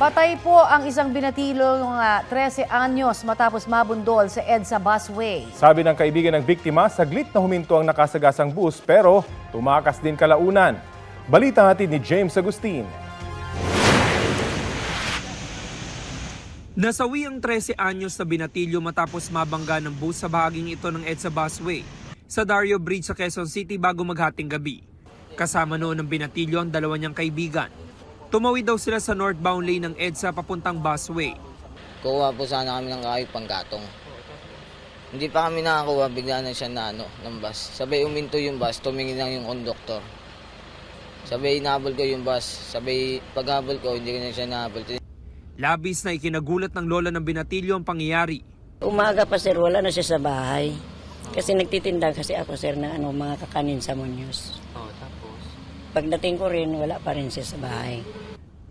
Patay po ang isang binatilong 13 anyos matapos mabundol sa EDSA busway. Sabi ng kaibigan ng biktima, saglit na huminto ang nakasagasang bus pero tumakas din kalaunan. Balita natin ni James Agustin. Nasawi ang 13 anyos na binatilyo matapos mabangga ng bus sa bahaging ito ng EDSA busway sa Dario Bridge sa Quezon City bago maghating gabi. Kasama noon ng binatilyo ang dalawa niyang kaibigan. Tumawid daw sila sa northbound lane ng EDSA papuntang busway. Kuha po sana kami ng kahoy panggatong. Hindi pa kami nakakuha, bigla na siya na ng bus. Sabay uminto yung bus, tumingin lang yung konduktor. Sabay inahabol ko yung bus. Sabay paghabol ko, hindi ko na siya nahabol. Labis na ikinagulat ng lola ng binatilyo ang pangyayari. Umaga pa sir, wala na siya sa bahay. Kasi nagtitinda kasi ako sir ng mga kakanin sa Muñoz. Pagdating ko rin, wala pa rin siya sa bahay.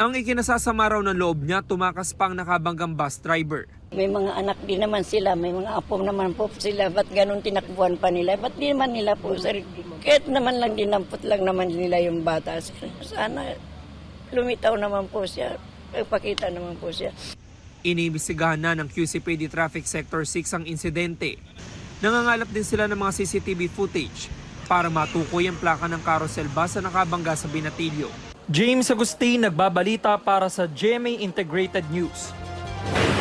Ang ikinasasama raw ng loob niya, tumakas pang nakabanggang bus driver. May mga anak din naman sila, may mga apo naman po sila. Ba't ganun tinakbuhan pa nila? Ba't di naman nila po sir? Kahit naman lang dinampot lang naman nila yung bata sir. Sana lumitaw naman po siya. Pagpakita naman po siya. Iniimbestigahan na ng QCPD Traffic Sector 6 ang insidente. Nangangalap din sila ng mga CCTV footage para matukoy ang plaka ng carousel bus na nakabangga sa binatilyo. James Agustin, nagbabalita para sa GMA Integrated News.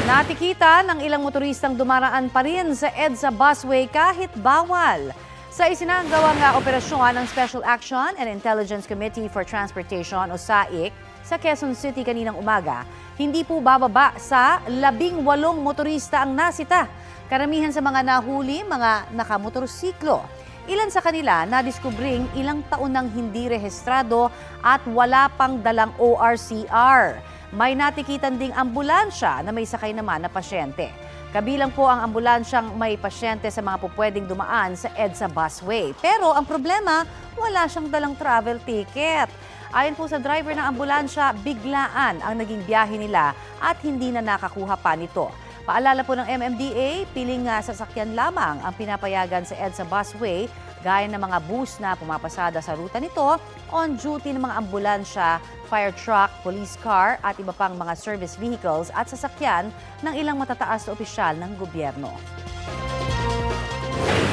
Natikita ng ilang motoristang dumaraan pa rin sa EDSA busway kahit bawal. Sa isinagawang operasyon ng Special Action and Intelligence Committee for Transportation o SAIC sa Quezon City kaninang umaga, hindi po bababa sa 18 motorista ang nasita. Karamihan sa mga nahuli, mga nakamotorsiklo. Ilan sa kanila nadiskubring ilang taon nang hindi rehistrado at wala pang dalang ORCR. May natikitan ding ambulansya na may sakay naman na pasyente. Kabilang po ang ambulansyang may pasyente sa mga pupwedeng dumaan sa EDSA busway. Pero ang problema, wala siyang dalang travel ticket. Ayon po sa driver ng ambulansya, biglaan ang naging biyahe nila at hindi na nakakuha pa nito. Paalala po ng MMDA, piling sasakyan lamang ang pinapayagan sa EDSA busway gaya ng mga bus na pumapasada sa ruta nito, on duty ng mga ambulansya, fire truck, police car at iba pang mga service vehicles at sasakyan ng ilang matataas na opisyal ng gobyerno.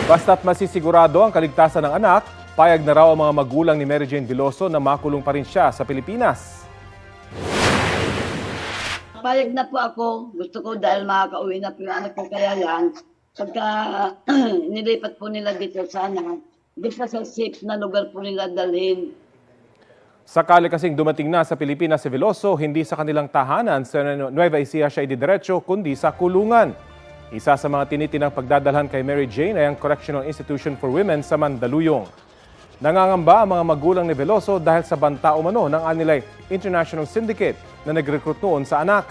Basta't masisigurado ang kaligtasan ng anak, payag na raw ang mga magulang ni Mary Jane Veloso na makulong pa rin siya sa Pilipinas. Payag na po ako. Gusto ko dahil makakauwi na po yung anak ko. Kaya lang, pagka nilipat po nila dito sana, dito sa safe na lugar po nila dalhin. Sakali kasing dumating na sa Pilipinas si Veloso, hindi sa kanilang tahanan sa Nueva Ecija siya ididiretso, kundi sa kulungan. Isa sa mga tinitinang pagdadalhan kay Mary Jane ay ang Correctional Institution for Women sa Mandaluyong. Nangangamba ang mga magulang ni Veloso dahil sa banta umano ng Anilay International Syndicate na nag-recruit noon sa anak.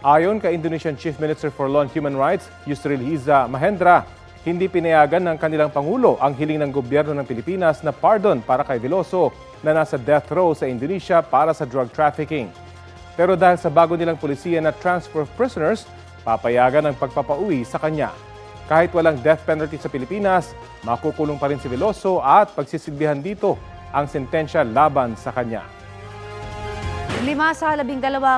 Ayon kay Indonesian Chief Minister for Law and Human Rights, Yusril Hiza Mahendra, hindi pinayagan ng kanilang Pangulo ang hiling ng gobyerno ng Pilipinas na pardon para kay Veloso na nasa death row sa Indonesia para sa drug trafficking. Pero dahil sa bago nilang pulisiya na transfer of prisoners, papayagan ang pagpapauwi sa kanya. Kahit walang death penalty sa Pilipinas, makukulong pa rin si Veloso at pagsisilbihan dito ang sentensya laban sa kanya. 5 sa 12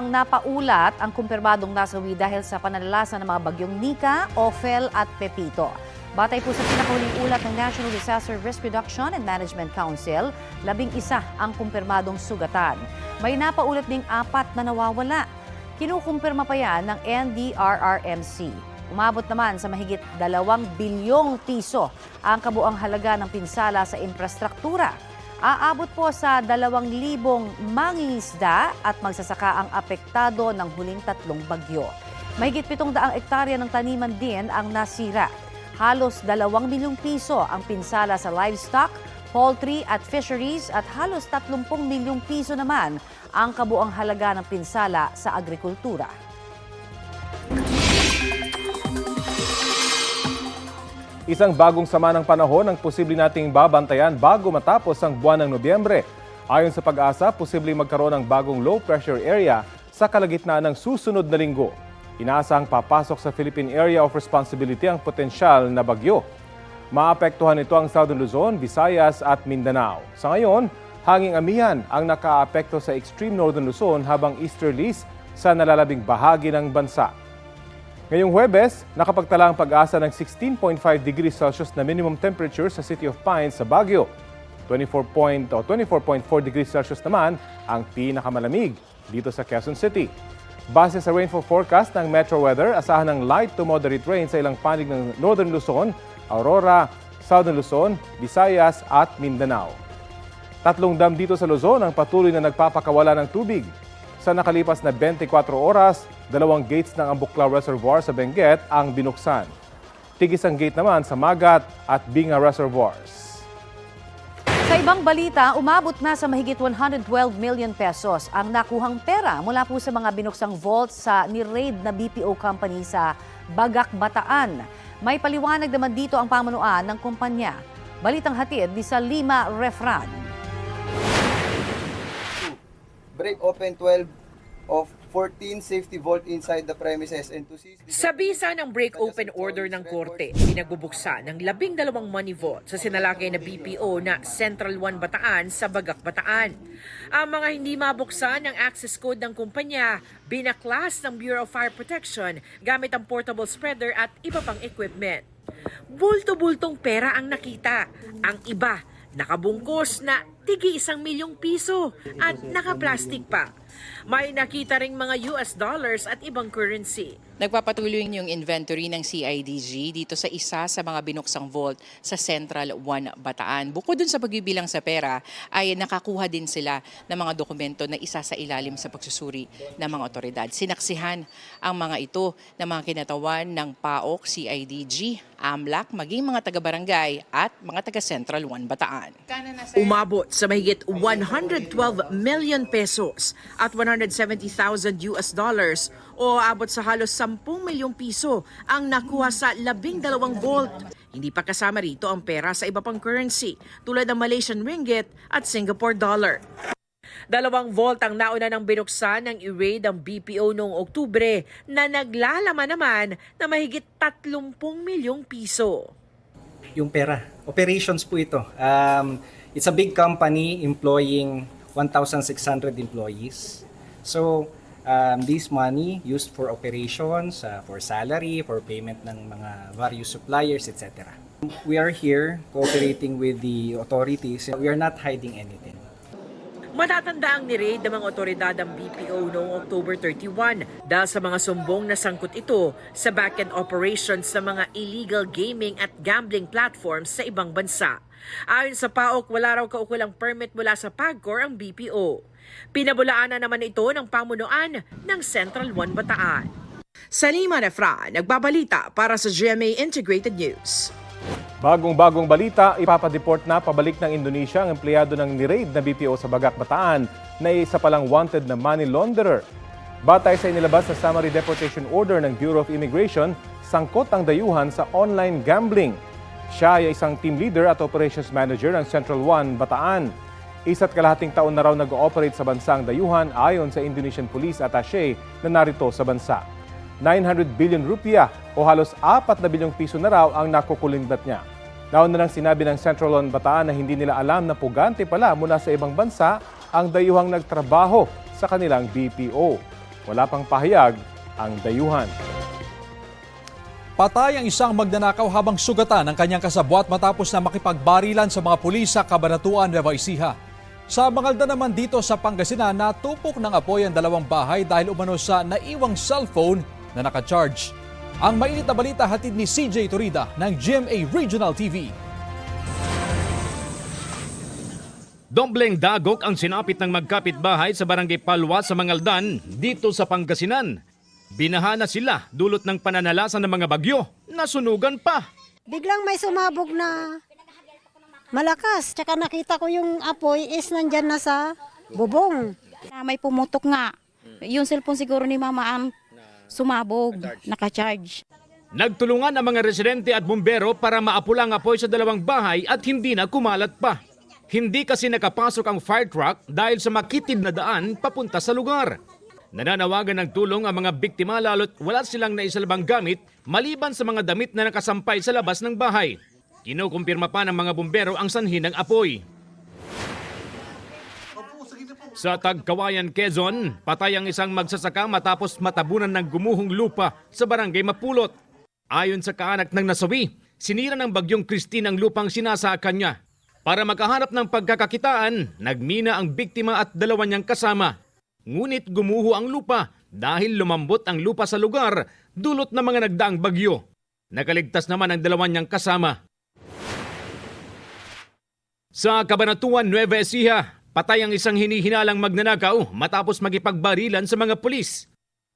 napaulat ang kumpirmadong nasawi dahil sa pananalasa ng mga bagyong Nika, Ophel at Pepito. Batay po sa pinakahuling ulat ng National Disaster Risk Reduction and Management Council, 11 ang kumpirmadong sugatan. May napaulat ding 4 na nawawala. Kinukumpirma pa yan ng NDRRMC. Umabot naman sa mahigit 2 bilyong piso ang kabuang halaga ng pinsala sa infrastruktura. Aabot po sa 2,000 mangingisda at magsasaka ang apektado ng huling 3 bagyo. Mahigit 700 ektarya ng taniman din ang nasira. Halos 2 milyong piso ang pinsala sa livestock, poultry at fisheries at halos 30 milyong piso naman ang kabuang halaga ng pinsala sa agrikultura. Isang bagong sama ng panahon ang posible nating babantayan bago matapos ang buwan ng Nobyembre. Ayon sa Pag-asa, posibleng magkaroon ng bagong low pressure area sa kalagitnaan ng susunod na linggo. Inaasahang papasok sa Philippine Area of Responsibility ang potensyal na bagyo. Maapektuhan nito ang Southern Luzon, Visayas at Mindanao. Sa ngayon, hanging amihan ang nakaapekto sa extreme Northern Luzon habang easterlies sa nalalabing bahagi ng bansa. Ngayong Huwebes, nakapagtala ang Pag-asa ng 16.5 degrees Celsius na minimum temperature sa City of Pines sa Baguio. 24.4 degrees Celsius naman ang pinakamalamig dito sa Quezon City. Base sa rainfall forecast ng Metro Weather, asahan ng light to moderate rain sa ilang panig ng Northern Luzon, Aurora, Southern Luzon, Visayas at Mindanao. 3 dam dito sa Luzon ang patuloy na nagpapakawala ng tubig. Sa nakalipas na 24 oras, 2 gates ng Ambuclao Reservoir sa Benguet ang binuksan. Tig-isang gate naman sa Magat at Binga Reservoirs. Sa ibang balita, umabot na sa mahigit 112 million pesos ang nakuhang pera mula po sa mga binuksang vaults sa ni-raid na BPO company sa Bagak, Bataan. May paliwanag naman dito ang pamunuan ng kumpanya. Balitang hatid ni Salima Refran. Break open 12 of 14 safety vault inside the premises and to seize the... Sa bisa ng break-open order ng korte, pinagbubuksan ng 12 money vault sa sinalakay na BPO na Central 1 Bataan sa Bagak, Bataan. Ang mga hindi mabuksan ng access code ng kumpanya, binaklas ng Bureau of Fire Protection gamit ang portable spreader at iba pang equipment. Bulto-bultong pera ang nakita. Ang iba, nakabungkos na tigi 1 milyong piso at nakaplastic pa. May nakita ring mga US dollars at ibang currency. Nagpapatuloy yung inventory ng CIDG dito sa isa sa mga binuksang vault sa Central 1 Bataan. Bukod dun sa pagbibilang sa pera, ay nakakuha din sila ng mga dokumento na isa sa ilalim sa pagsusuri ng mga otoridad. Sinaksihan ang mga ito ng mga kinatawan ng PAOK, CIDG, AMLAC, maging mga taga-barangay at mga taga-Central 1 Bataan. Umabot sa mahigit 112 million pesos at 170,000 US dollars o abot sa halos 10 milyong piso ang nakuha sa 12 vault. Hindi pa kasama rito ang pera sa iba pang currency tulad ng Malaysian ringgit at Singapore dollar. 2 vault ang nauna ng binuksan ng i-raid ang BPO noong Oktubre na naglalaman naman na mahigit 30 milyong piso. Yung pera, operations po ito. It's a big company employing 1,600 employees. So, this money used for operations, for salary, for payment ng mga various suppliers, etc. We are here cooperating with the authorities. We are not hiding anything. Matatanda ang ni-raid ng mga otoridad ang BPO noong October 31 dahil sa mga sumbong na sangkot ito sa back-end operations sa mga illegal gaming at gambling platforms sa ibang bansa. Ayon sa PAOK, wala raw kaukulang permit mula sa PAGCOR ang BPO. Pinabulaanan naman ito ng pamunuan ng Central 1 Bataan. Salima Refran, nagbabalita para sa GMA Integrated News. Bagong-bagong balita, ipapadeport na pabalik ng Indonesia ang empleyado ng ni-raid na BPO sa Bagak, Bataan na isa palang wanted na money launderer. Batay sa inilabas na summary deportation order ng Bureau of Immigration, sangkot ang dayuhan sa online gambling. Siya ay isang team leader at operations manager ng Central 1 Bataan. 1.5 taon na raw nag-ooperate sa bansang dayuhan ayon sa Indonesian Police Attaché na narito sa bansa. 900 billion rupiah o halos 4 na bilyong piso na raw ang nakukulimbat niya. Nauna nang sinabi ng Central 1 Bataan na hindi nila alam na pugante pala mula sa ibang bansa ang dayuhang nagtrabaho sa kanilang BPO. Wala pang pahayag ang dayuhan. Patay ang isang magnanakaw habang sugatan ng kanyang kasabwat matapos na makipagbarilan sa mga pulis sa Cabanatuan, Nueva Ecija. Sa Mangalda naman dito sa Pangasinan, natupok ng apoy ang 2 bahay dahil umano sa naiwang cellphone na naka-charge. Ang mainit na balita hatid ni CJ Torida ng GMA Regional TV. Dombleng dagok ang sinapit ng magkapitbahay sa Barangay Palwa sa Mangaldan dito sa Pangasinan. Binaha na sila dulot ng pananalasan ng mga bagyo. Nasunugan pa. Biglang may sumabog na malakas. Tsaka nakita ko yung apoy is nandyan na sa bubong. May pumutok nga. Yung cellphone siguro ni Mama ang sumabog, naka-charge. Nagtulungan ang mga residente at bumbero para maapula ang apoy sa 2 bahay at hindi na kumalat pa. Hindi kasi nakapasok ang fire truck dahil sa makitid na daan papunta sa lugar. Nananawagan ng tulong ang mga biktima lalo't wala silang naisalbang gamit maliban sa mga damit na nakasampay sa labas ng bahay. Kinukumpirma pa ng mga bumbero ang sanhi ng apoy. Sa Tagkawayan, Quezon, patay ang isang magsasaka matapos matabunan ng gumuhong lupa sa barangay Mapulot. Ayon sa kaanak ng nasawi, sinira ng bagyong Christine ang lupang sinasaakan niya. Para makahanap ng pagkakakitaan, nagmina ang biktima at dalawa niyang kasama. Ngunit gumuho ang lupa dahil lumambot ang lupa sa lugar dulot ng mga nagdaang bagyo. Nakaligtas naman ang dalawa niyang kasama. Sa Cabanatuan, Nueva Ecija, patay ang isang hinihinalang magnanakaw matapos makipagbarilan sa mga pulis.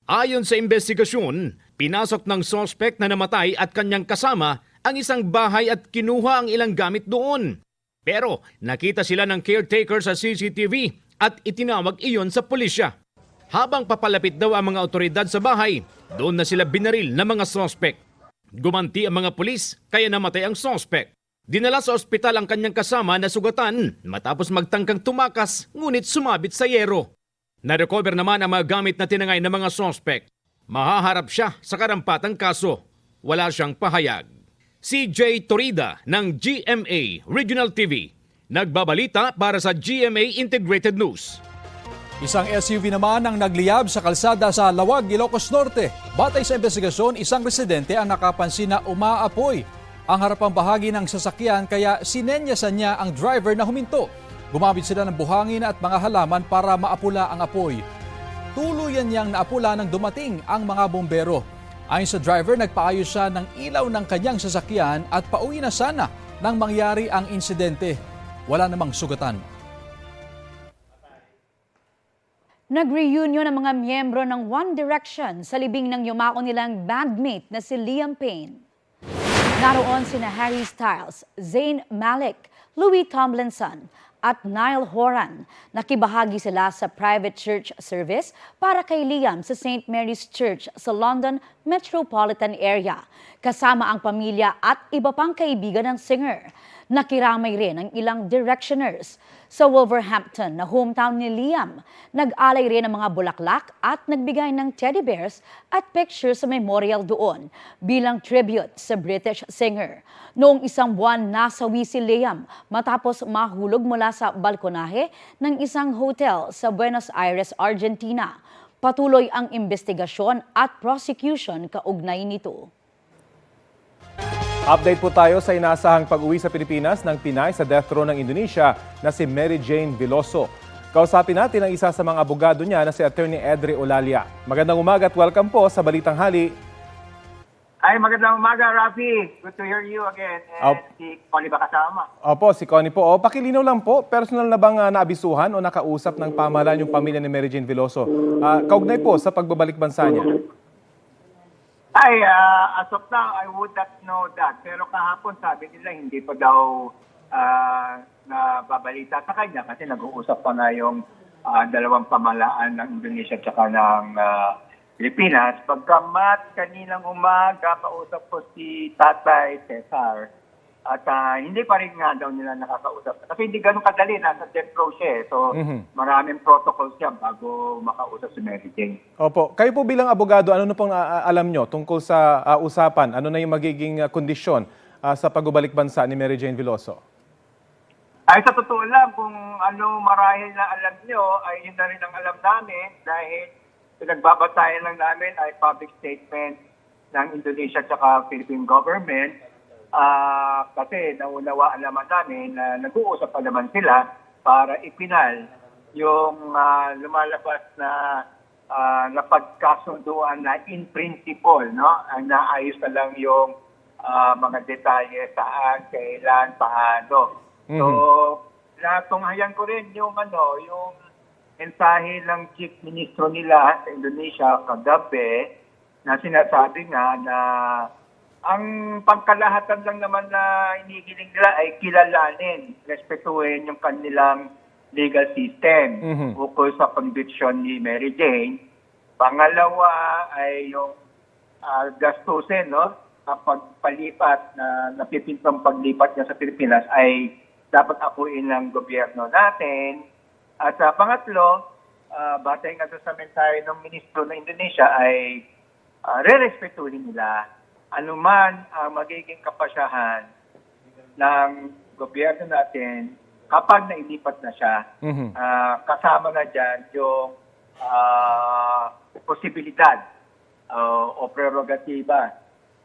Ayon sa investigasyon, pinasok ng sospek na namatay at kanyang kasama ang isang bahay at kinuha ang ilang gamit doon. Pero nakita sila ng caretaker sa CCTV at itinawag iyon sa pulisya. Habang papalapit daw ang mga otoridad sa bahay, doon na sila binaril ng mga sospek. Gumanti ang mga pulis kaya namatay ang sospek. Dinala sa ospital ang kanyang kasama na sugatan matapos magtangkang tumakas ngunit sumabit sa yero. Na-recover naman ang mga gamit na tinangay ng mga sospek. Mahaharap siya sa karampatang kaso. Wala siyang pahayag. Si Jay Torida ng GMA Regional TV. Nagbabalita para sa GMA Integrated News. Isang SUV naman ang nagliyab sa kalsada sa Lawag, Ilocos Norte. Batay sa investigasyon, isang residente ang nakapansin na umaapoy ang harapang bahagi ng sasakyan kaya sinenyasan niya ang driver na huminto. Gumamit sila ng buhangin at mga halaman para maapula ang apoy. Tuluyan niyang naapula nang dumating ang mga bombero. Ayon sa driver, nagpaayos siya ng ilaw ng kanyang sasakyan at pauwi na sana nang mangyari ang insidente. Wala namang sugatan. Nag-reunion ang mga miyembro ng One Direction sa libing ng yumao nilang bandmate na si Liam Payne. Naroon sina Harry Styles, Zayn Malik, Louis Tomlinson at Niall Horan. Nakibahagi sila sa private church service para kay Liam sa St. Mary's Church sa London Metropolitan Area. Kasama ang pamilya at iba pang kaibigan ng singer. Nakiramay rin ang ilang Directioners. Sa Wolverhampton na hometown ni Liam, nag-alay rin ng mga bulaklak at nagbigay ng teddy bears at pictures sa memorial doon bilang tribute sa British singer. Noong isang buwan nasawi si Liam matapos mahulog mula sa balkonahe ng isang hotel sa Buenos Aires, Argentina. Patuloy ang investigasyon at prosecution kaugnay nito. Update po tayo sa inaasahang pag-uwi sa Pilipinas ng Pinay sa death row ng Indonesia na si Mary Jane Veloso. Kausapin natin ang isa sa mga abogado niya na si Attorney Edre Olalia. Magandang umaga at welcome po sa Balitang Hali. Ay, magandang umaga, Rafi. Good to hear you again. And si Connie ba kasama? Opo, si Connie po. Pakilinaw lang po, personal na bang naabisuhan o nakausap ng pamahalaan yung pamilya ni Mary Jane Veloso? Kaugnay po sa pagbabalik bansa niya. Ay, as of now, I would not know that. Pero kahapon sabi nila hindi pa daw nababalita sa kanya kasi nag-uusap pa na yung dalawang pamahalaan ng Indonesia at saka ng Pilipinas. Pagkamat kaninang umaga, kausap ko si Tatay Cesar. At hindi pa rin nga daw nila nakakausap. Kasi hindi ganun kadali, nasa death row siya. So maraming protocols siya bago makausap si Mary Jane. Opo. Kayo po bilang abogado, ano na pong alam nyo tungkol sa usapan? Ano na yung magiging kondisyon sa pagbabalik bansa ni Mary Jane Veloso? Ay, sa totoo lang, kung ano marahil na alam nyo, ay yun na rin ang alam namin dahil pinagbabatayan lang namin ay public statement ng Indonesia at saka Philippine government. Kasi naunawaan naman namin na nag-uusap pa naman sila para ipinal yung lumalabas na napagkasunduan na in principle, no? Ang naayos na lang yung mga detalye saan, kailan, paano. So, natunghayan ko rin yung yung mensahe ng Chief Ministro nila sa Indonesia kagabi na sinasabi nga na ang pangkalahatan lang naman na inigiling nila ay kilalanin, respetuhin yung kanilang legal system ukol sa conviction ni Mary Jane. Pangalawa ay yung gastusin, no? Pagpalipat na napipintang paglipat niya sa Pilipinas ay dapat akuin ng gobyerno natin. At pangatlo, batay nga doon sa mensahe ng ministro ng Indonesia ay re-respetuhin nila anuman ang magiging kapasyahan ng gobyerno natin kapag nailipat na siya. Kasama na dyan yung posibilidad o prerogatiba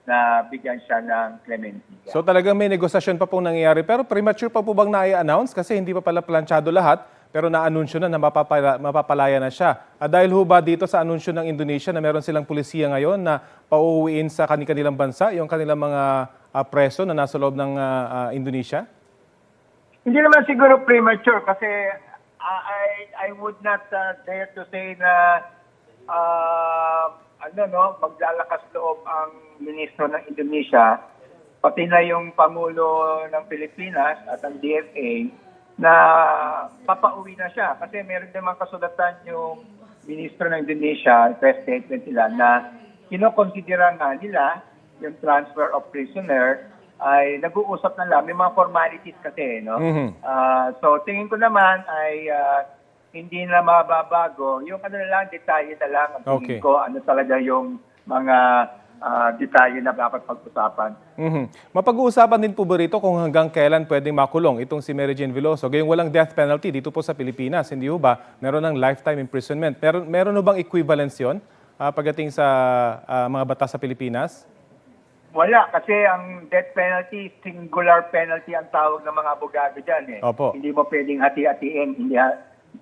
na bigyan siya ng clemency. So talagang may negosasyon pa pong nangyayari pero premature pa po bang na-announce kasi hindi pa pala planchado lahat pero na-anunsyo na mapapalaya na siya. Dahil ho ba dito sa anunsyo ng Indonesia na meron silang pulisiya ngayon na pauuwiin sa kanilang bansa yung kanilang mga preso na nasa loob ng Indonesia? Hindi naman siguro premature kasi I would not dare to say na maglalakas loob ang ministro ng Indonesia, pati na yung Pangulo ng Pilipinas at ang DFA na papauwi na siya. Kasi meron naman kasulatan yung ministro ng Indonesia, press statement nila, na kinokonsidera nga nila yung transfer of prisoner ay nag-uusap na lang. May mga formalities kasi, no? So tingin ko naman ay hindi na mababago. Yung detalye na lang ang tingin ko, ano talaga yung mga detalye na dapat pag-usapan. Mapag-uusapan din po ba rito kung hanggang kailan pwedeng makulong itong si Mary Jane Veloso? Gayong walang death penalty dito po sa Pilipinas, hindi ho ba? Meron ng lifetime imprisonment. Meron ho bang equivalence yun pagdating sa mga batas sa Pilipinas? Wala, kasi ang death penalty, singular penalty ang tawag ng mga abogado dyan. Opo. Hindi mo pwedeng hati-hatiin, hindi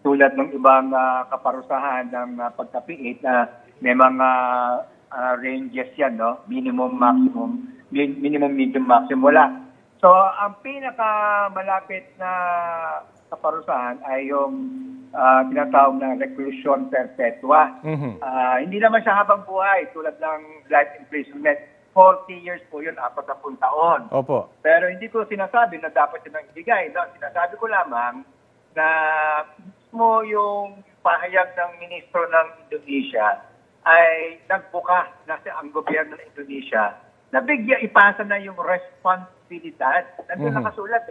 tulad ng ibang kaparusahan ng pagkapiit na may mga ranges yan, no? Minimum, maximum, minimum, medium, maximum. Wala. So, ang pinakamalapit na kaparusahan ay yung tinatawag na reclusion perpetua. Hindi naman siya habang buhay tulad ng life imprisonment. 40 years po yun, 40 taon. Opo. Pero hindi ko sinasabi na dapat yun ang ibigay. No? Sinasabi ko lamang na mismo yung pahayag ng ministro ng Indonesia ay nagbuka na ang gobyerno ng Indonesia na ipasa na yung responsibilidad. Nandun nakasulat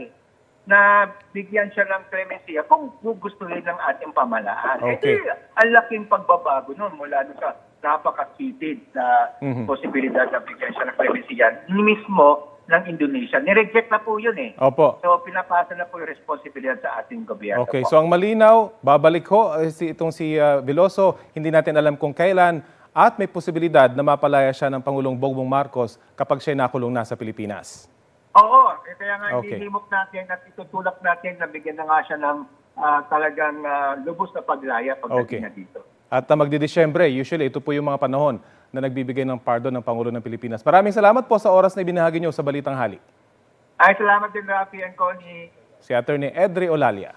na bigyan siya ng clemency kung gugustuhin ng ating pamalaan. Okay. Ang laking pagbabago nun mula sa napaka-seated na posibilidad na bigyan siya ng clemency yan. Mismo ng Indonesia. Nireject na po yun Opo. So pinapasa na po yung responsibilidad sa ating gobyerno. Okay, po. so ang malinaw, babalik ho itong si Veloso, hindi natin alam kung kailan at may posibilidad na mapalaya siya ng Pangulong Bongbong Marcos kapag siya nakulong na sa Pilipinas. Oo, kaya nga nilimok natin at itutulak natin na bigyan na nga siya ng talagang lubos na paglaya pagdating na dito. At magdi-Disyembre, usually ito po yung mga panahon na nagbibigay ng pardon ng Pangulo ng Pilipinas. Maraming salamat po sa oras na ibinahagi niyo sa Balitang Hali. Ay, salamat din, Rafi and Connie. Si Attorney Edri Olalia.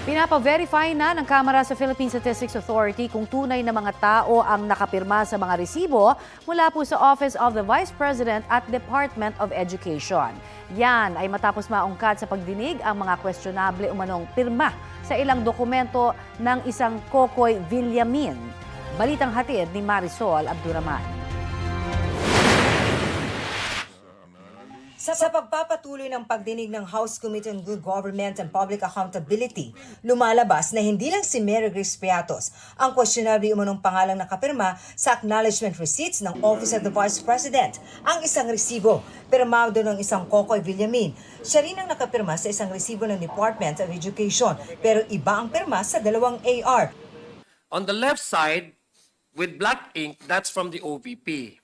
Pinapa-verify na ng Kamara sa Philippine Statistics Authority kung tunay na mga tao ang nakapirma sa mga resibo mula po sa Office of the Vice President at Department of Education. Yan ay matapos maungkat sa pagdinig ang mga questionable umanong pirma sa ilang dokumento ng isang Kokoy Villamin. Balitang hatid ni Marisol Abduraman. Sa pagpapatuloy ng pagdinig ng House Committee on Good Government and Public Accountability, lumalabas na hindi lang si Mary Grace Piatos ang questionable umunong pangalang nakapirma sa acknowledgement receipts ng Office of the Vice President. Ang isang resibo, pirmado ng isang Kokoy Villamin. Siya rin ang nakapirma sa isang resibo ng Department of Education, pero iba ang pirma sa dalawang AR. On the left side, with black ink, that's from the OVP.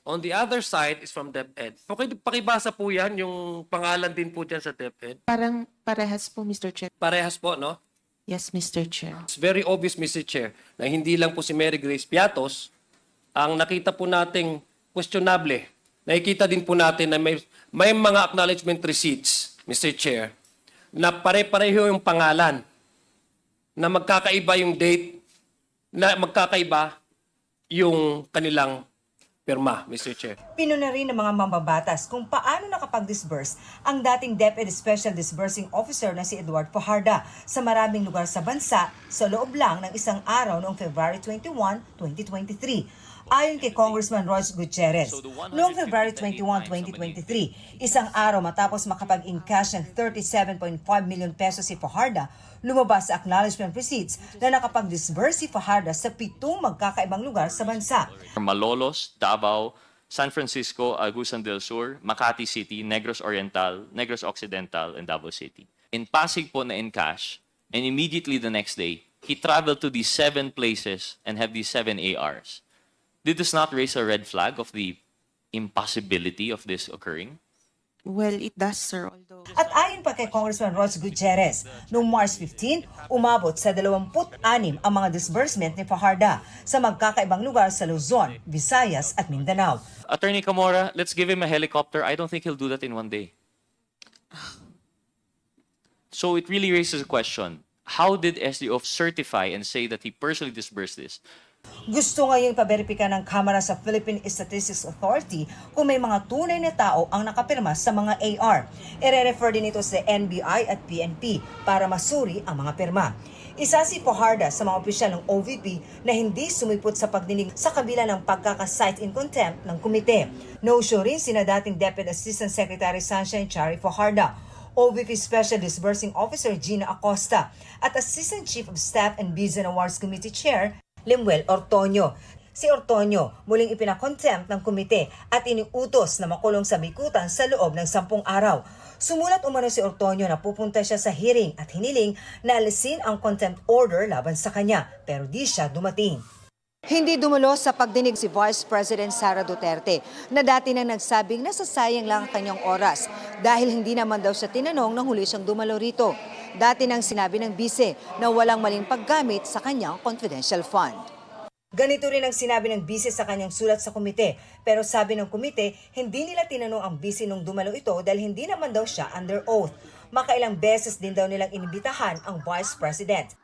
On the other side is from DepEd. Okay, pakibasa po yan, yung pangalan din po dyan sa DepEd. Parang parehas po, Mr. Chair. Parehas po, no? Yes, Mr. Chair. It's very obvious, Mr. Chair, na hindi lang po si Mary Grace Piatos ang nakita po nating questionable. Nakikita din po natin na may mga acknowledgement receipts, Mr. Chair, na pare-pareho yung pangalan, na magkakaiba yung date, na magkakaiba yung kanilang pirma, Mr. Chair. Pinuna rin ng mga mambabatas kung paano nakapag-disburse ang dating DepEd Special Disbursing Officer na si Edward Fajarda sa maraming lugar sa bansa sa loob lang ng isang araw noong February 21, 2023. Ayon kay Congressman Royce Gutierrez, noong February 21, 2023, isang araw matapos makapag-encash ng 37.5 million pesos si Fajardo, lumabas sa acknowledgement receipts na nakapag-disburse si Fajardo sa 7 magkakaibang lugar sa bansa. Malolos, Davao, San Francisco, Agusan del Sur, Makati City, Negros Oriental, Negros Occidental, and Davao City. In Pasig po na encash, and immediately the next day, he traveled to these 7 places and have these 7 ARs. Did this not raise a red flag of the impossibility of this occurring? Well, it does, sir. Although... At ayon pa kay Congressman Royce Gutierrez, noong March 15, umabot sa 26 ang mga disbursement ni Fajardo sa magkakaibang lugar sa Luzon, Visayas at Mindanao. Attorney Camora, let's give him a helicopter. I don't think he'll do that in one day. So it really raises a question. How did SDO certify and say that he personally disbursed this? Gusto ngayong paberipika ng Kamara sa Philippine Statistics Authority kung may mga tunay na tao ang nakapirma sa mga AR. Ire-refer din ito sa NBI at PNP para masuri ang mga pirma. Isa si Fajardo sa mga opisyal ng OVP na hindi sumipot sa pagdinig sa kabila ng pagkaka-cite in contempt ng komite. No-show rin sina dating Deputy Assistant Secretary Sunshine Chari Fajardo, OVP Special Disbursing Officer Gina Acosta, at Assistant Chief of Staff and Bids and Awards Committee Chair Lemuel Ortonio. Si Ortonio muling ipinakontempt ng komite at iniutos na makulong sa bikutan sa loob ng 10 araw. Sumulat umano si Ortonio na pupunta siya sa hearing at hiniling na alisin ang contempt order laban sa kanya, pero di siya dumating. Hindi dumulo sa pagdinig si Vice President Sara Duterte na dati nang nagsabing nasasayang lang ang kanyang oras dahil hindi naman daw siya tinanong nang huli siyang dumalo rito. Dati nang sinabi ng bise na walang maling paggamit sa kanyang confidential fund. Ganito rin ang sinabi ng bise sa kanyang sulat sa komite, pero sabi ng komite hindi nila tinanong ang bise nung dumalo ito dahil hindi naman daw siya under oath. Makailang beses din daw nilang inibitahan ang Vice President.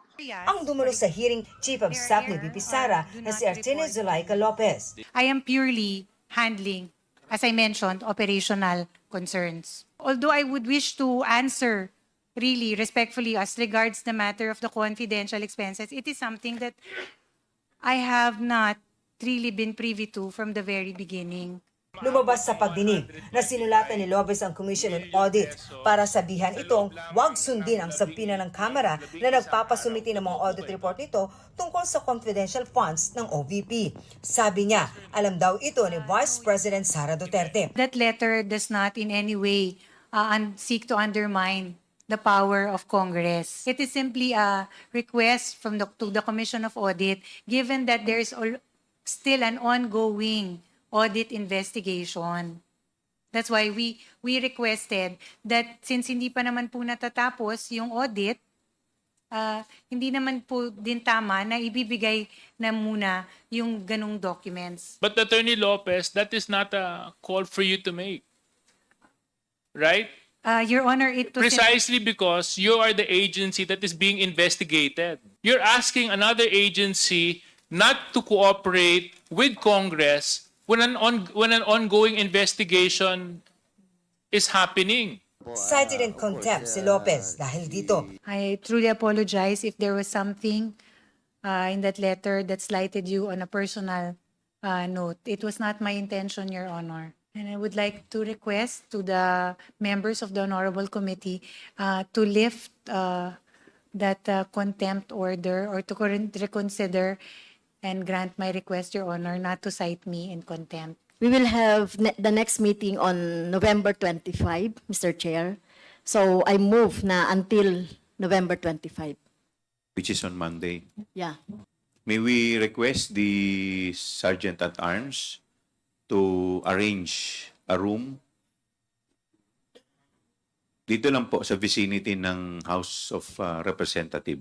Ang dumalo sa hearing, Chief of Staff ni VP Sara na si Artine Zulaika Lopez. I am purely handling, as I mentioned, operational concerns. Although I would wish to answer really respectfully as regards the matter of the confidential expenses, it is something that I have not really been privy to from the very beginning. Lumabas sa pagdinig na sinulatan ni Lopez ang Commission on Audit para sabihan itong huwag sundin ang sabina ng Kamara na nagpapasumiti ng mga audit report nito tungkol sa confidential funds ng OVP. Sabi niya, alam daw ito ni Vice President Sara Duterte. That letter does not in any way seek to undermine the power of Congress. It is simply a request to the Commission of Audit, given that there is still an ongoing audit investigation. That's why we requested that since hindi pa naman po natatapos yung audit, hindi naman po din tama na ibibigay na muna yung ganung documents. But Attorney Lopez, that is not a call for you to make. Right? Your Honor, it was precisely because you are the agency that is being investigated. You're asking another agency not to cooperate with Congress when an ongoing investigation is happening. Cited in contempt si Lopez dahil dito. I truly apologize if there was something in that letter that slighted you on a personal note. It was not my intention, Your Honor. And I would like to request to the members of the Honorable Committee to lift that contempt order or to reconsider and grant my request, Your Honor, not to cite me in contempt. We will have the next meeting on November 25, Mr. Chair. So I move na until November 25. Which is on Monday. Yeah. May we request the Sergeant at Arms to arrange a room dito lang po sa vicinity ng House of Representative.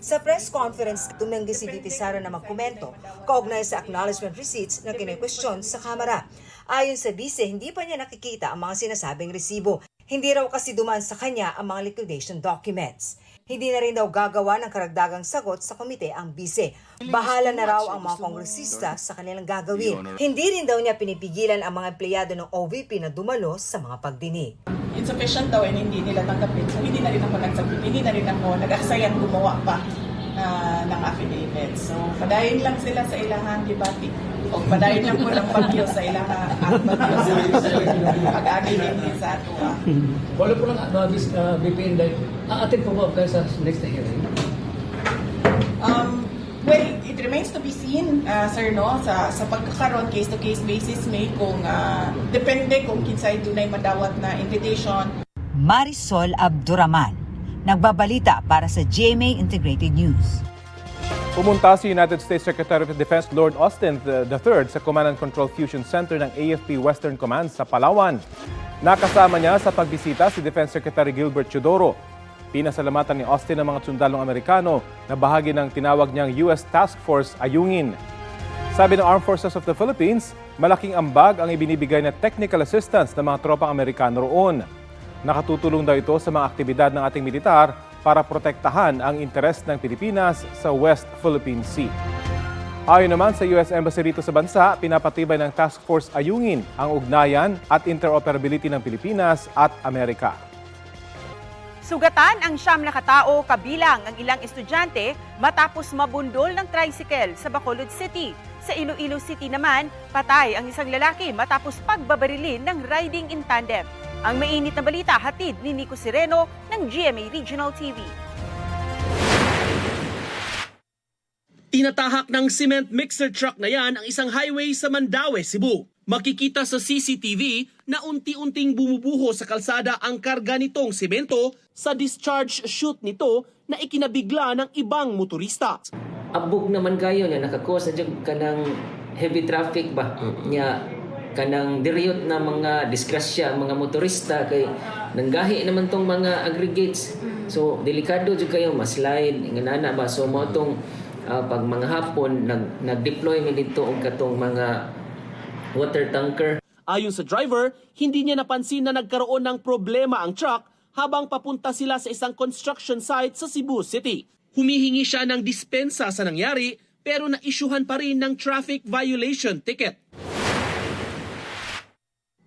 Sa press conference, tumanggi si VP Sara na magkomento kaugnay sa acknowledgement receipts na kine-question sa Kamara. Ayon sa bise, hindi pa niya nakikita ang mga sinasabing resibo. Hindi raw kasi dumaan sa kanya ang mga liquidation documents. Hindi na rin daw gagawa ng karagdagang sagot sa komite ang bise. Bahala na raw ang mga kongresista sa kanilang gagawin. Hindi rin daw niya pinipigilan ang mga empleyado ng OVP na dumalo sa mga pagdinig. Insufficient daw and hindi nila tanggapin. So hindi na rin ako nagsabit. Hindi na rin ako nag-asayan gumawa pa ng affidavit. assets. So, padayon lang sila sa ilahang gibati. O padayon lang po ng bagyo sa ilahang bagyo sa pag-agi din sa ato. Wala po lang BPN dahil aatin po ba kayo sa next na hearing? Well, it remains to be seen, sir, no? Sa pagkakaroon, case-to-case basis may kung depende kung kinsay dunay madawat na invitation. Marisol Abduraman, nagbabalita para sa GMA Integrated News. Pumunta si United States Secretary of Defense Lord Austin III sa Command and Control Fusion Center ng AFP Western Command sa Palawan. Nakasama niya sa pagbisita si Defense Secretary Gilbert Chodoro. Pinasalamatan ni Austin ang mga sundalong Amerikano na bahagi ng tinawag niyang US Task Force Ayungin. Sabi ng Armed Forces of the Philippines, malaking ambag ang ibinibigay na technical assistance ng mga tropang Amerikano roon. Nakatutulong daw ito sa mga aktibidad ng ating militar para protektahan ang interes ng Pilipinas sa West Philippine Sea. Ayon naman sa US Embassy rito sa bansa, pinapatibay ng Task Force Ayungin ang ugnayan at interoperability ng Pilipinas at Amerika. Sugatan ang 9 na katao kabilang ang ilang estudyante matapos mabundol ng tricycle sa Bacolod City. Sa Iloilo City naman, patay ang isang lalaki matapos pagbabarilin ng riding in tandem. Ang mainit na balita hatid ni Nico Sireno ng GMA Regional TV. Tinatahak ng cement mixer truck na yan ang isang highway sa Mandaue, Cebu. Makikita sa CCTV na unti-unting bumubuho sa kalsada ang karga nitong semento sa discharge chute nito na ikinabigla ng ibang motorista. Abog naman kayo na nakakos na dyan kanang heavy traffic ba? Nya kanang diriyot na mga disgrasya mga motorista kay nanggahi naman tong mga aggregates. So delikado jud kayo maslide nganana ba so mo tong pag mga hapon nag-deploy mi dito og katong mga water tanker. Ayon sa driver, hindi niya napansin na nagkaroon ng problema ang truck habang papunta sila sa isang construction site sa Cebu City. Humihingi siya ng dispensa sa nangyari pero na-isyuhan pa rin ng traffic violation ticket.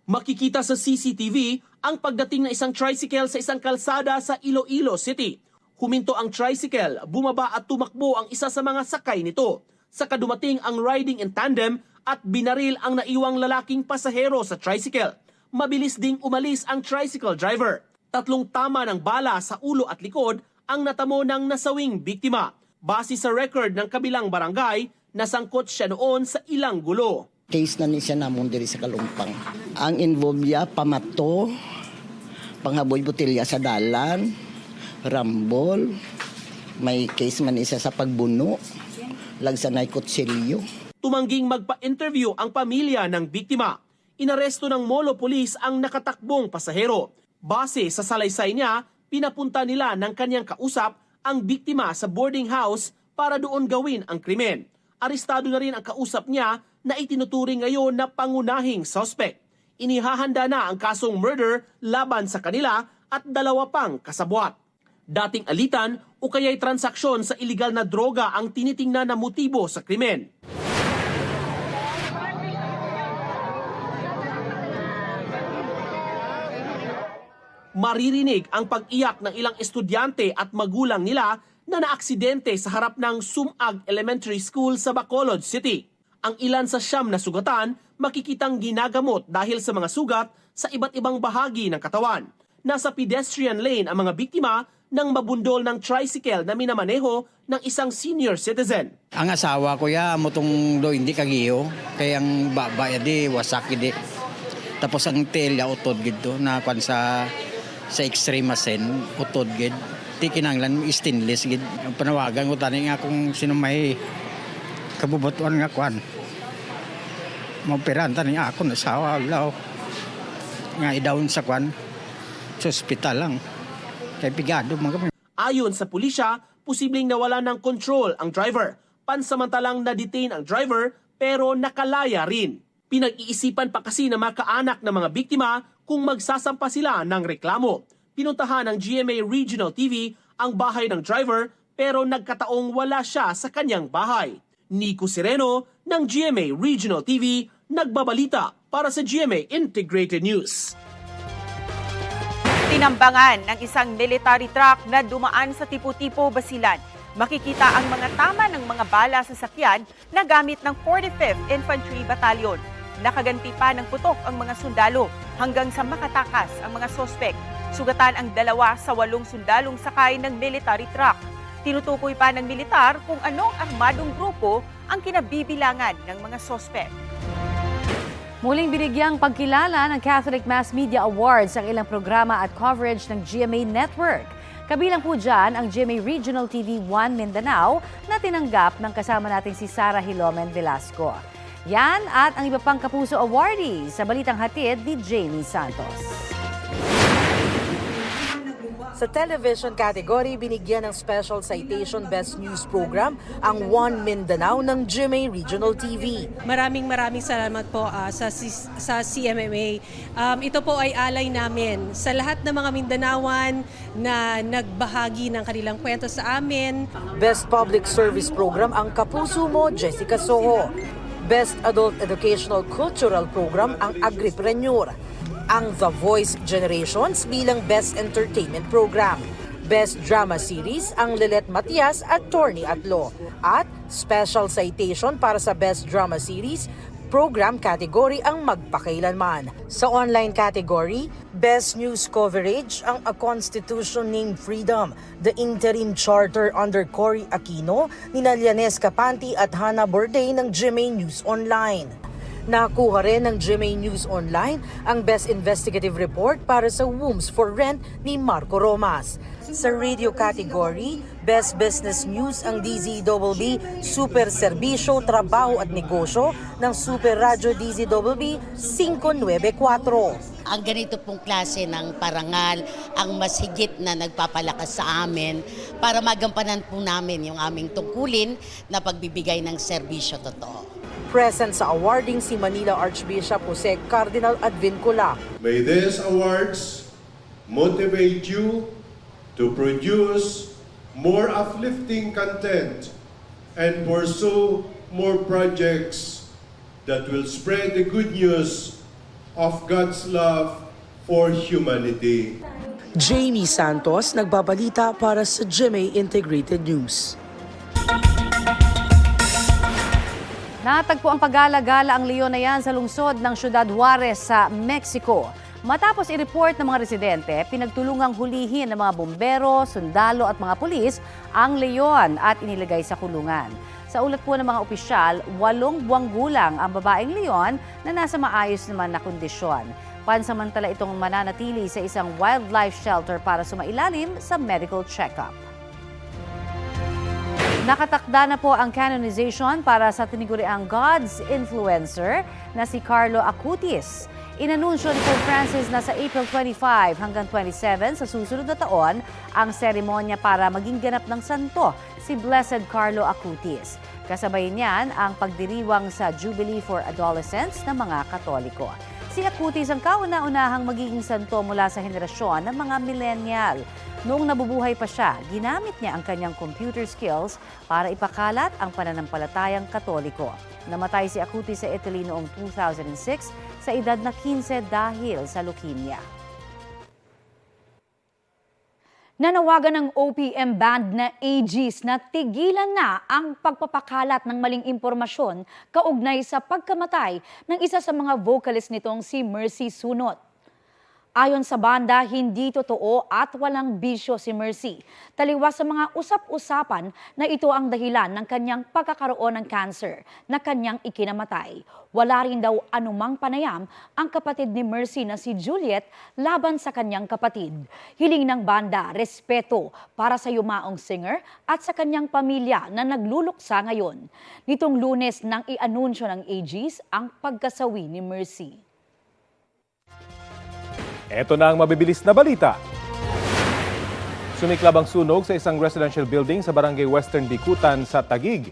Makikita sa CCTV ang pagdating ng isang tricycle sa isang kalsada sa Iloilo City. Huminto ang tricycle, bumaba at tumakbo ang isa sa mga sakay nito. Saka dumating ang riding in tandem at binaril ang naiwang lalaking pasahero sa tricycle. Mabilis ding umalis ang tricycle driver. 3 tama ng bala sa ulo at likod ang natamo ng nasawing biktima. Base sa record ng kabilang barangay, nasangkot siya noon sa ilang gulo. Case na ni siya namon diri sa Kalumpang. Ang involvya pamato, panghaboy botelya sa dalan, rambol, may case man isa sa pagbuno, lagsanay kutsilyo. Tumangging magpa-interview ang pamilya ng biktima. Inaresto ng Molo Police ang nakatakbong pasahero. Base sa salaysay niya, pinapunta nila ng kanyang kausap ang biktima sa boarding house para doon gawin ang krimen. Arestado na rin ang kausap niya na itinuturing ngayon na pangunahing suspect. Inihahanda na ang kasong murder laban sa kanila at 2 pang kasabwat. Dating alitan o kaya'y transaksyon sa iligal na droga ang tinitingnan na motibo sa krimen. Maririnig ang pag-iyak ng ilang estudyante at magulang nila na naaksidente sa harap ng Sumag Elementary School sa Bacolod City. Ang ilan sa 9 na sugatan makikitang ginagamot dahil sa mga sugat sa iba't ibang bahagi ng katawan. Nasa pedestrian lane ang mga biktima nang mabundol ng tricycle na minamaneho ng isang senior citizen. Ang asawa ko ya motong do hindi kagiyo kay ang baba di wasak di. Tapos ang telya utod gid do na kwan sa extreme asen utod gid. Ti kinanglan stainless gid. Panawagan ko tani nga kung sino may kabubutuan nga kwan. Maoperan tani ako na sawa law. Nga idawon sa kwan sa ospital lang. Kay pigado mga. Ayon sa pulisya, posibleng nawala ng control ang driver. Pansamantalang na-detain ang driver pero nakalaya rin. Pinag-iisipan pa kasi na makaanak ng mga biktima kung magsasampa sila ng reklamo. Pinuntahan ng GMA Regional TV ang bahay ng driver pero nagkataong wala siya sa kanyang bahay. Nico Sireno ng GMA Regional TV, nagbabalita para sa GMA Integrated News. Tinambangan ng isang military truck na dumaan sa Tipo-Tipo, Basilan. Makikita ang mga tama ng mga bala sa sakyan na gamit ng 45th Infantry Battalion. Nakaganti pa ng putok ang mga sundalo hanggang sa makatakas ang mga sospek. Sugatan ang 2 sa 8 sundalong sakay ng military truck. Tinutukoy pa ng militar kung anong armadong grupo ang kinabibilangan ng mga sospek. Muling binigyang pagkilala ng Catholic Mass Media Awards ang ilang programa at coverage ng GMA Network. Kabilang po dyan ang GMA Regional TV 1 Mindanao na tinanggap ng kasama nating si Sara Hilomen Velasco. Yan at ang iba pang Kapuso awardees sa balitang hatid ni Jamie Santos. Sa television category, binigyan ng Special Citation Best News Program ang One Mindanao ng GMA Regional TV. Maraming salamat po sa CMMA. Ito po ay alay namin sa lahat ng mga Mindanaoan na nagbahagi ng kanilang kwento sa amin. Best Public Service Program ang Kapuso Mo, Jessica Soho. Best Adult Educational Cultural Program ang Agripreneur. Ang The Voice Generations bilang Best Entertainment Program. Best Drama Series ang Lilet Matias at Torny Atlo. At Special Citation para sa Best Drama Series, Program category ang Magpakailanman. Sa online category, Best News Coverage ang A Constitution Named Freedom, The Interim Charter under Cory Aquino, nina Lianes Capanti at Hannah Borday ng GMA News Online. Nakuha rin ng GMA News Online ang Best Investigative Report para sa Wombs for Rent ni Marco Romas. Sa radio category, Best Business News ang DZBB Super Serbisyo, Trabaho at Negosyo ng Super Radio DZBB 594. Ang ganito pong klase ng parangal ang mas higit na nagpapalakas sa amin para magampanan po namin yung aming tungkulin na pagbibigay ng serbisyo totoo. Present sa awarding si Manila Archbishop Jose Cardinal Advincula. May these awards motivate you to produce more uplifting content and pursue more projects that will spread the good news of God's love for humanity. Jamie Santos, nagbabalita para sa GMA Integrated News. Natagpo ang pagala-gala ang leon na yan sa lungsod ng Ciudad Juarez sa Mexico. Matapos i-report ng mga residente, pinagtulungang hulihin ng mga bombero, sundalo at mga pulis ang leon at inilagay sa kulungan. Sa ulat po ng mga opisyal, 8 buwang gulang ang babaeng leon na nasa maayos naman na kondisyon. Pansamantala itong mananatili sa isang wildlife shelter para sumailalim sa medical check-up. Nakatakda na po ang canonization para sa tiniguriang God's influencer na si Carlo Acutis. Inanunsyo ni Pope Francis na sa April 25 hanggang 27 sa susunod na taon ang seremonya para maging ganap ng santo si Blessed Carlo Acutis. Kasabay niyan ang pagdiriwang sa Jubilee for Adolescents ng mga Katoliko. Si Acutis ang kauna-unahang magiging santo mula sa henerasyon ng mga millennial. Noong nabubuhay pa siya, ginamit niya ang kanyang computer skills para ipakalat ang pananampalatayang Katoliko. Namatay si Acutis sa Italy noong 2006 sa edad na 15 dahil sa leukemia. Nanawagan ng OPM band na AGs na tigilan na ang pagpapakalat ng maling impormasyon kaugnay sa pagkamatay ng isa sa mga vocalist nitong si Mercy Sunot. Ayon sa banda, hindi totoo at walang bisyo si Mercy. Taliwas sa mga usap-usapan na ito ang dahilan ng kanyang pagkakaroon ng cancer na kanyang ikinamatay. Wala rin daw anumang panayam ang kapatid ni Mercy na si Juliet laban sa kanyang kapatid. Hiling ng banda, respeto para sa yumaong singer at sa kanyang pamilya na nagluluksa ngayon. Nitong Lunes nang i-anunsyo ng AGs ang pagkasawi ni Mercy. Ito na ang mabibilis na balita. Sumiklab ang sunog sa isang residential building sa Barangay Western Bikutan sa Taguig.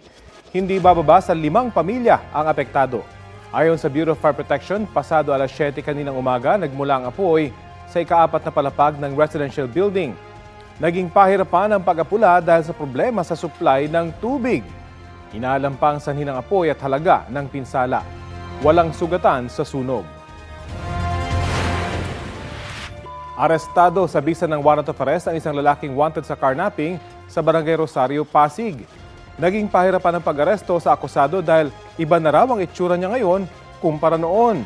Hindi bababa sa 5 pamilya ang apektado. Ayon sa Bureau of Fire Protection, pasado alas 7 kaninang umaga, nagmula ang apoy sa ika-4 na palapag ng residential building. Naging pahirapan ang pag-apula dahil sa problema sa supply ng tubig. Inaalam pa ang sanhi ng apoy at halaga ng pinsala. Walang sugatan sa sunog. Arestado sa bisa ng warrant of arrest ang isang lalaking wanted sa carnapping sa Barangay Rosario, Pasig. Naging pahirapan ang pag-aresto sa akusado dahil iba na raw ang itsura niya ngayon kumpara noon.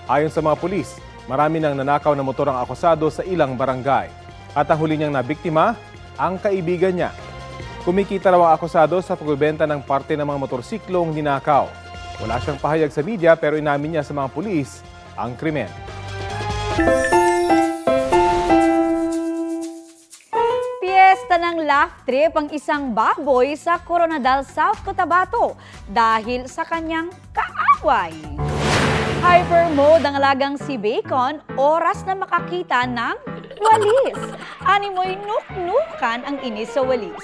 Ayon sa mga pulis, marami nang nanakaw na motor ang akusado sa ilang barangay. At ang huli niyang nabiktima, ang kaibigan niya. Kumikita raw ang akusado sa pagbebenta ng parte ng mga motorsiklong ninakaw. Wala siyang pahayag sa media pero inamin niya sa mga pulis ang krimen. Piyesta ng laugh trip ang isang baboy sa Coronadal, South Cotabato dahil sa kanyang kaaway. Hyper mode ang alagang si Bacon, oras na makakita ng walis. Animoy nuk-nukan ang inis sa walis.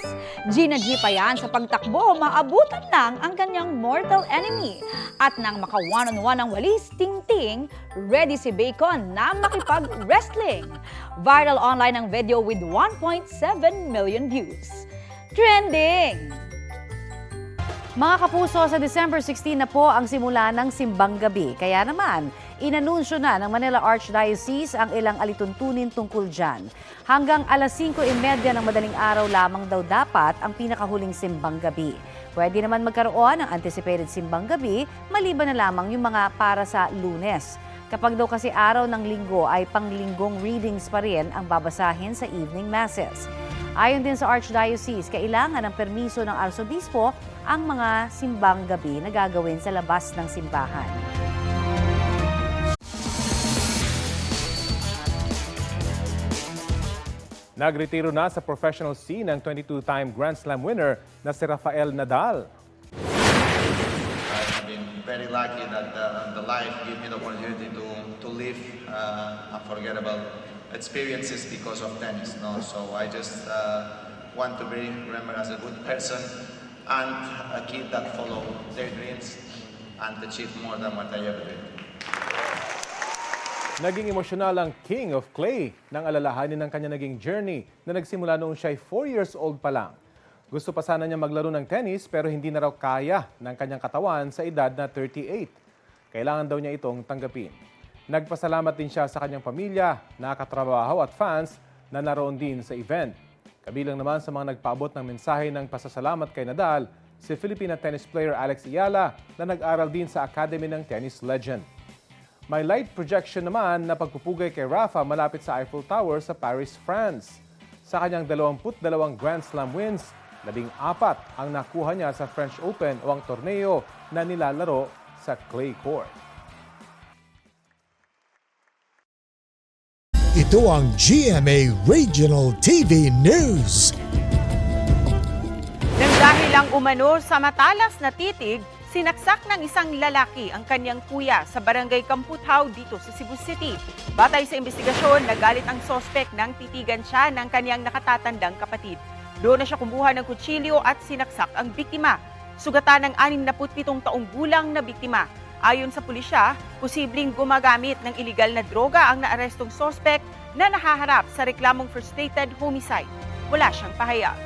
Ginadji pa yan sa pagtakbo, maabutan lang ang kanyang mortal enemy. At nang maka one-on-one ang walis, ting-ting, ready si Bacon na makipag-wrestling. Viral online ang video with 1.7 million views. Trending! Mga kapuso, sa December 16 na po ang simula ng Simbang Gabi. Kaya naman, inanunsyo na ng Manila Archdiocese ang ilang alituntunin tungkol dyan. Hanggang alas 5:30 ng madaling araw lamang daw dapat ang pinakahuling Simbang Gabi. Pwede naman magkaroon ng anticipated Simbang Gabi, maliban na lamang yung mga para sa Lunes. Kapag daw kasi araw ng linggo ay panglinggong readings pa rin ang babasahin sa evening masses. Ayon din sa Archdiocese, kailangan ng permiso ng arsobispo ang mga simbang gabi na gagawin sa labas ng simbahan. Nagretiro na sa professional scene ang 22-time Grand Slam winner na si Rafael Nadal. I've been very lucky that the life gave me the opportunity to live unforgettable experiences because of tennis. No, so I just want to be remembered as a good person and a kid that follow their dreams and achieve more than what I ever did. Naging emosyonal ang King of Clay nang alalahanin ng kanya naging journey na nagsimula noong siya'y 4 years old pa lang. Gusto pa sana niya maglaro ng tennis pero hindi na raw kaya ng kanyang katawan sa edad na 38. Kailangan daw niya itong tanggapin. Nagpasalamat din siya sa kanyang pamilya, nakatrabaho at fans na naroon din sa event. Kabilang naman sa mga nagpaabot ng mensahe ng pasasalamat kay Nadal, si Filipina tennis player Alex Ayala na nag-aral din sa Academy ng tennis legend. May light projection naman na pagpupugay kay Rafa malapit sa Eiffel Tower sa Paris, France. Sa kanyang 22 Grand Slam wins, 14 ang nakuha niya sa French Open o ang torneo na nilalaro sa clay court. Ito ang GMA Regional TV News. Nang dahil lang umano sa matalas na titig, sinaksak ng isang lalaki ang kanyang kuya sa barangay Kamputhaw dito sa Cebu City. Batay sa investigasyon, nagalit ang sospek nang titigan siya ng kanyang nakatatandang kapatid. Doon na siya kumuha ng kutsilyo at sinaksak ang biktima. Sugatan ng 67 taong gulang na biktima. Ayon sa pulisya, posibleng gumagamit ng iligal na droga ang naarestong sospek na nahaharap sa reklamong frustrated homicide. Wala siyang pahayag.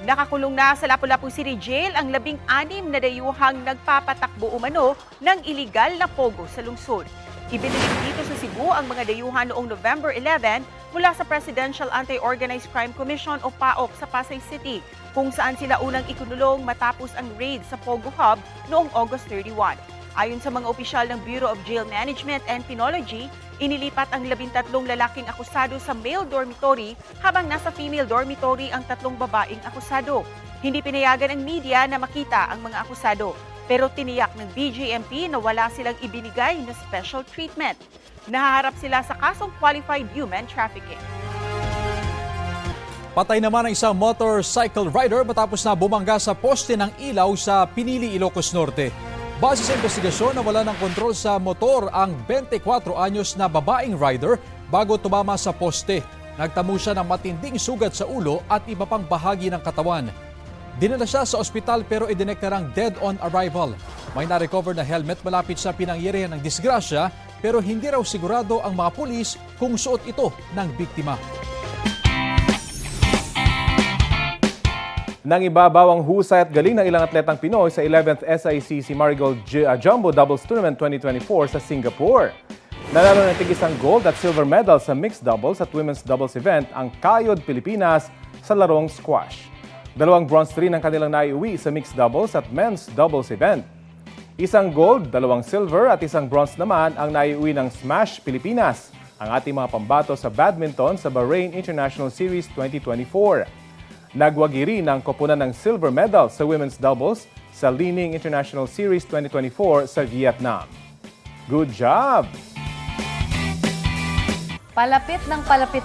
Nakakulong na sa Lapu-Lapu City Jail ang 16 na dayuhang nagpapatakbo umano ng iligal na pogo sa lungsod. Ibinilig dito sa Cebu ang mga dayuhan noong November 11 mula sa Presidential Anti-Organized Crime Commission o PAOC sa Pasay City, kung saan sila unang ikunulong matapos ang raid sa Pogo Hub noong August 31. Ayon sa mga opisyal ng Bureau of Jail Management and Penology, inilipat ang 13 lalaking akusado sa male dormitory habang nasa female dormitory ang 3 babaeng akusado. Hindi pinayagan ng media na makita ang mga akusado, pero tiniyak ng BJMP na wala silang ibinigay na special treatment. Nahaharap sila sa kasong qualified human trafficking. Patay naman ang isang motorcycle rider matapos na bumangga sa poste ng ilaw sa Pinili, Ilocos Norte. Base sa investigasyon, nawala ng kontrol sa motor ang 24 anyos na babaeng rider bago tumama sa poste. Nagtamo siya ng matinding sugat sa ulo at iba pang bahagi ng katawan. Dinala siya sa ospital pero idineklarang dead on arrival. May na-recover na helmet malapit sa pinangyarihan ng disgrasya pero hindi raw sigurado ang mga pulis kung suot ito ng biktima. Nang ibabaw ang husay at galing ng ilang atletang Pinoy sa 11th SICC Marigold Jumbo Doubles Tournament 2024 sa Singapore. Nanalo ng tig-isang gold at silver medal sa mixed doubles at women's doubles event ang Kayod Pilipinas sa larong squash. 2 bronze rin ang kanilang naiuwi sa mixed doubles at men's doubles event. 1 gold, 2 silver at 1 bronze naman ang naiuwi ng Smash Pilipinas, ang ating mga pambato sa badminton sa Bahrain International Series 2024. Nagwagi rin ang koponan ng silver medal sa women's doubles sa Lining International Series 2024 sa Vietnam. Good job! Palapit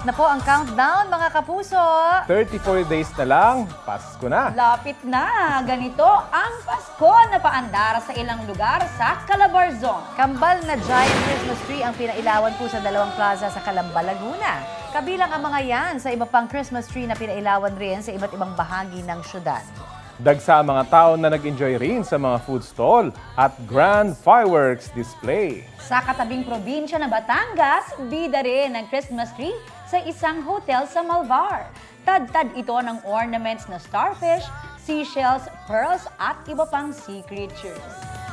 na po ang countdown, mga kapuso. 34 days na lang, Pasko na. Lapit na. Ganito ang Pasko na paandar sa ilang lugar sa Calabarzon. Kambal na giant Christmas tree ang pinailawan po sa 2 plaza sa Calamba, Laguna. Kabilang ang mga yan sa iba pang Christmas tree na pinailawan rin sa iba't ibang bahagi ng syudad. Dagsa ang mga tao na nag-enjoy rin sa mga food stall at grand fireworks display. Sa katabing probinsya ng Batangas, bida rin ang Christmas tree sa isang hotel sa Malvar. Tad-tad ito ng ornaments na starfish, seashells, pearls at iba pang sea creatures.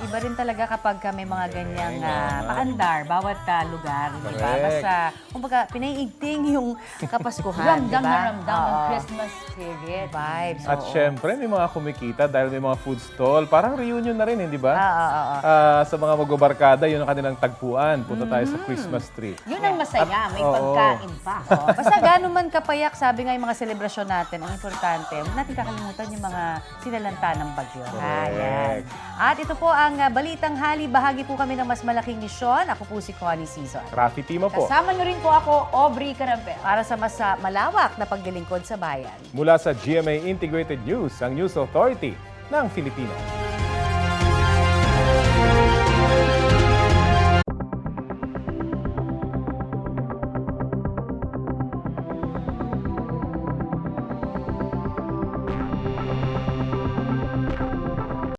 Iba rin talaga kapag may mga ganyang paandar, bawat lugar, di ba? Correct. Basta, kumbaga, pinaiigting yung kapaskuhan, di Ramdam ba? na ramdam ang Oo. Christmas spirit. Vibes, At oo. syempre, may mga kumikita dahil may mga food stall. Parang reunion na rin, hindi ba? Sa mga magbabarkada, yun ang kanilang tagpuan. Punta tayo sa Christmas tree. Yun ang masaya, may Oo. pagkain pa. Oo. Basta gano'n man kapayak, sabi nga yung mga selebrasyon natin, ang importante, huwag natin kakalimutan yung mga sinalanta ng bagyo. Ayan. At ito po ang Balitang Hali. Bahagi po kami ng mas malaking misyon. Ako po si Connie Season. Rafi Timo po. Kasama nyo rin po ako, Aubrey Carampel. Para sa mas malawak na paglilingkod sa bayan. Mula sa GMA Integrated News, ang News Authority ng Filipino.